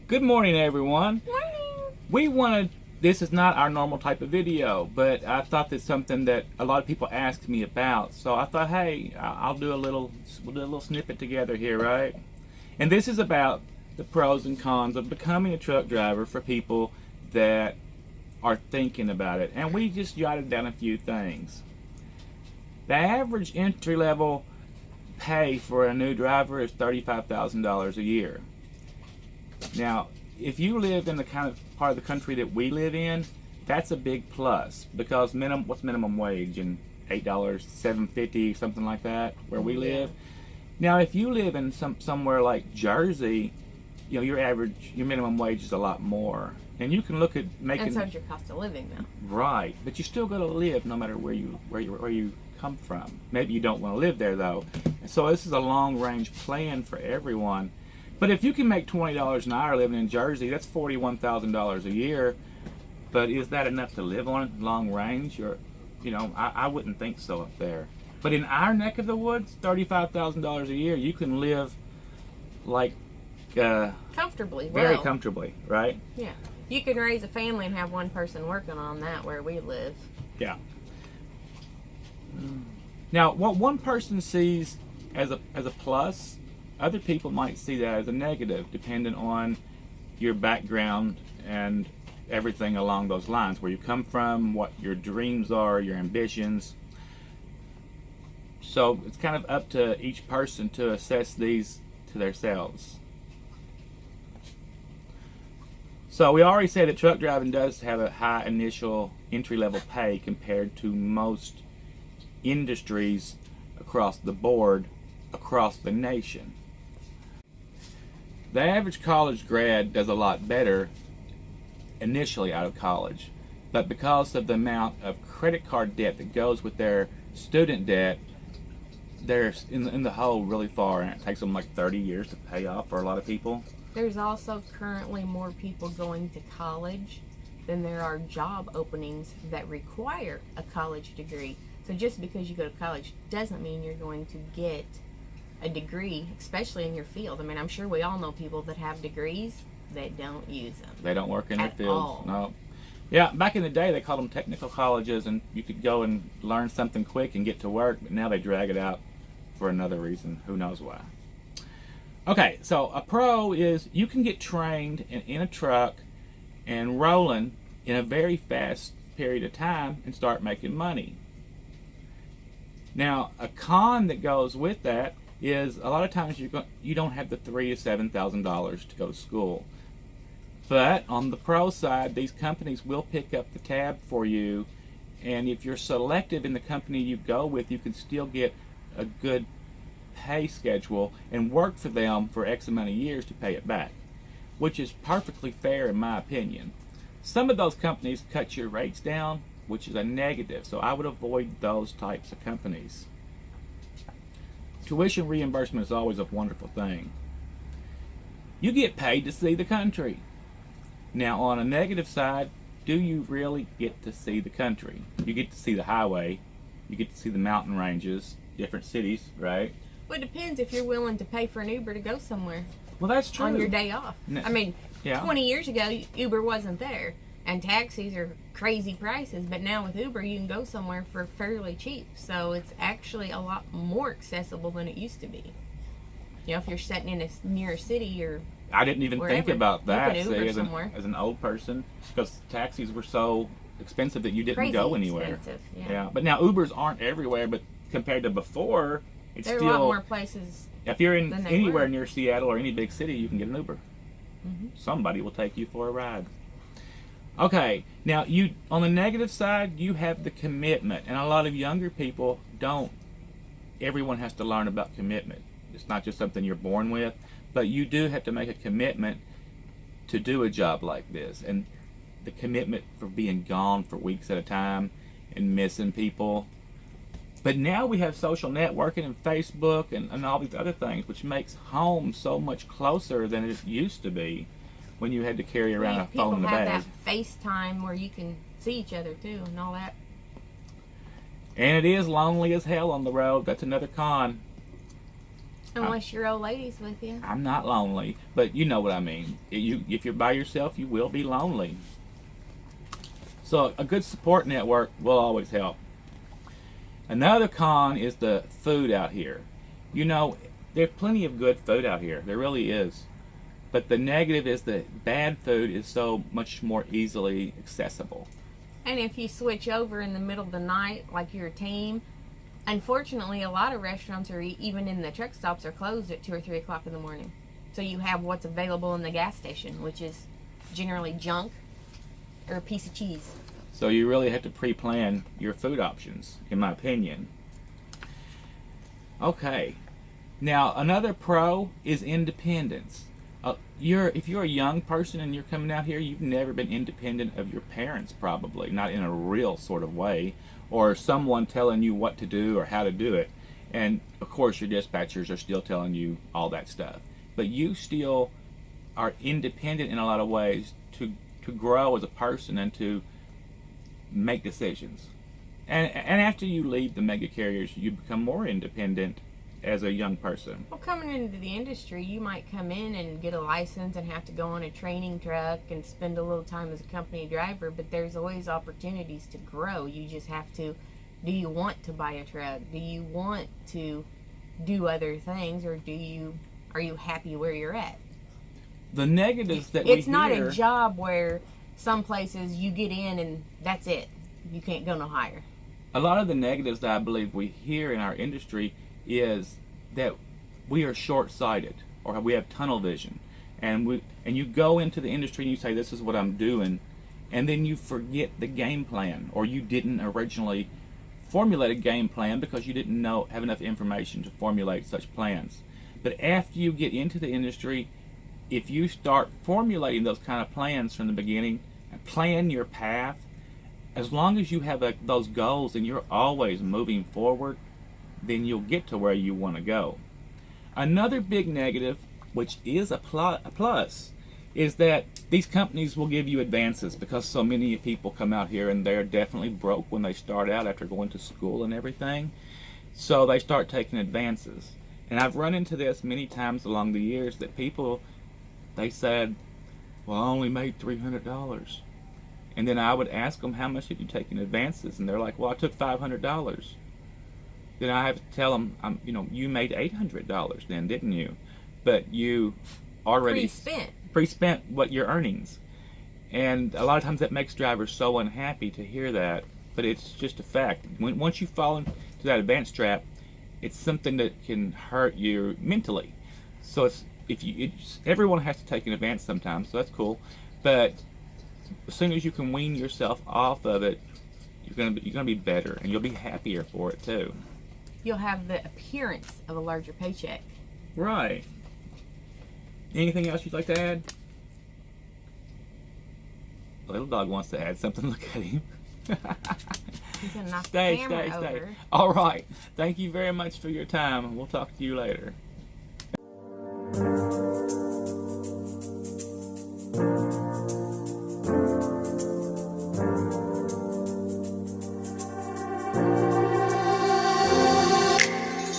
Good morning, everyone. Morning. This is not our normal type of video, but I thought that's something that a lot of people asked me about. So I thought, hey, we'll do a little snippet together here, right? And this is about the pros and cons of becoming a truck driver for people that are thinking about it. And we just jotted down a few things. The average entry-level pay for a new driver is $35,000 a year. Now, if you live in the kind of part of the country that we live in, that's a big plus, because what's minimum wage? And $8, $7.50, something like that, where we live. Now, if you live in somewhere like Jersey, you know, your minimum wage is a lot more, and you can look at making. And so your cost of living, though. Right, but you still got to live no matter where you come from. Maybe you don't want to live there though, and so this is a long range plan for everyone. But if you can make $20 an hour living in Jersey, that's $41,000 a year. But is that enough to live on long range? Or, you know, I wouldn't think so up there. But in our neck of the woods, $35,000 a year, you can live like comfortably. Very comfortably, right? Yeah, you can raise a family and have one person working on that where we live. Yeah. Now, what one person sees as a plus, other people might see that as a negative, depending on your background and everything along those lines, where you come from, what your dreams are, your ambitions. So it's kind of up to each person to assess these to themselves. So we already said that truck driving does have a high initial entry-level pay compared to most industries across the board, across the nation. The average college grad does a lot better initially out of college, but because of the amount of credit card debt that goes with their student debt, they're in the hole really far, and it takes them like 30 years to pay off for a lot of people. There's also currently more people going to college than there are job openings that require a college degree. So just because you go to college doesn't mean you're going to get a degree, especially in your field. I mean, I'm sure we all know people that have degrees that don't use them. They don't work in their fields. All. No. Yeah, back in the day they called them technical colleges, and you could go and learn something quick and get to work, but now they drag it out for another reason. Who knows why. Okay, so a pro is you can get trained in a truck and rolling in a very fast period of time and start making money. Now, a con that goes with that is a lot of times you don't have the $3,000 to $7,000 to go to school. But on the pro side, these companies will pick up the tab for you, and if you're selective in the company you go with, you can still get a good pay schedule and work for them for X amount of years to pay it back, which is perfectly fair in my opinion. Some of those companies cut your rates down, which is a negative, so I would avoid those types of companies. Tuition reimbursement is always a wonderful thing. You get paid to see the country. Now, on a negative side, do you really get to see the country? You get to see the highway, you get to see the mountain ranges, different cities, right? Well, it depends if you're willing to pay for an Uber to go somewhere. Well, that's true. On your day off. I mean, yeah. 20 years ago, Uber wasn't there. And taxis are crazy prices, but now with Uber, you can go somewhere for fairly cheap. So it's actually a lot more accessible than it used to be. You know, if you're sitting in near a city or I didn't even wherever, think about that. you can Uber See, somewhere. as an old person, because taxis were so expensive that you didn't Crazy go anywhere. expensive, yeah. But now Ubers aren't everywhere, but compared to before, it's there are still a lot more places. If you're in than they anywhere were. near Seattle or any big city, you can get an Uber. Mm-hmm. Somebody will take you for a ride. Okay, now on the negative side, you have the commitment, and a lot of younger people don't. Everyone has to learn about commitment. It's not just something you're born with, but you do have to make a commitment to do a job like this, and the commitment for being gone for weeks at a time and missing people. But now we have social networking and Facebook and all these other things, which makes home so much closer than it used to be when you had to carry around a phone in the bag. People bag. have that FaceTime where you can see each other too and all that. And it is lonely as hell on the road. That's another con. Unless your old lady's with you. I'm not lonely, but you know what I mean. If you're by yourself, you will be lonely. So a good support network will always help. Another con is the food out here. You know, there's plenty of good food out here. There really is. But the negative is that bad food is so much more easily accessible. And if you switch over in the middle of the night, like your team, unfortunately, a lot of restaurants, or even in the truck stops, are closed at 2 or 3 o'clock in the morning. So you have what's available in the gas station, which is generally junk or a piece of cheese. So you really have to pre-plan your food options, in my opinion. Okay. Now, another pro is independence. If you're a young person and you're coming out here, you've never been independent of your parents, probably. Not in a real sort of way. Or someone telling you what to do or how to do it. And, of course, your dispatchers are still telling you all that stuff. But you still are independent in a lot of ways to grow as a person and to make decisions. And after you leave the mega carriers, you become more independent as a young person. Well, coming into the industry, you might come in and get a license and have to go on a training truck and spend a little time as a company driver, but there's always opportunities to grow. You just have to, do you want to buy a truck? Do you want to do other things, or are you happy where you're at? The negatives that we hear... It's not a job where some places you get in and that's it. You can't go no higher. A lot of the negatives that I believe we hear in our industry is that we are short-sighted, or we have tunnel vision, and you go into the industry and you say, this is what I'm doing, and then you forget the game plan, or you didn't originally formulate a game plan because you didn't have enough information to formulate such plans. But after you get into the industry, if you start formulating those kind of plans from the beginning and plan your path, as long as you have those goals and you're always moving forward, then you'll get to where you want to go. Another big negative, which is a plus, is that these companies will give you advances because so many people come out here and they're definitely broke when they start out after going to school and everything. So they start taking advances. And I've run into this many times along the years that people, they said, well, I only made $300. And then I would ask them, how much did you take in advances? And they're like, well, I took $500. Then I have to tell them, you made $800 then, didn't you? But you already pre-spent what your earnings. And a lot of times that makes drivers so unhappy to hear that, but it's just a fact. Once you fall into that trap, it's something that can hurt you mentally. So everyone has to take an advance sometimes, so that's cool. But as soon as you can wean yourself off of it, you're gonna be better, and you'll be happier for it too. You'll have the appearance of a larger paycheck. Right. Anything else you'd like to add? The little dog wants to add something. Look at him. He's gonna knock the Stay. camera over. All right. Thank you very much for your time. We'll talk to you later.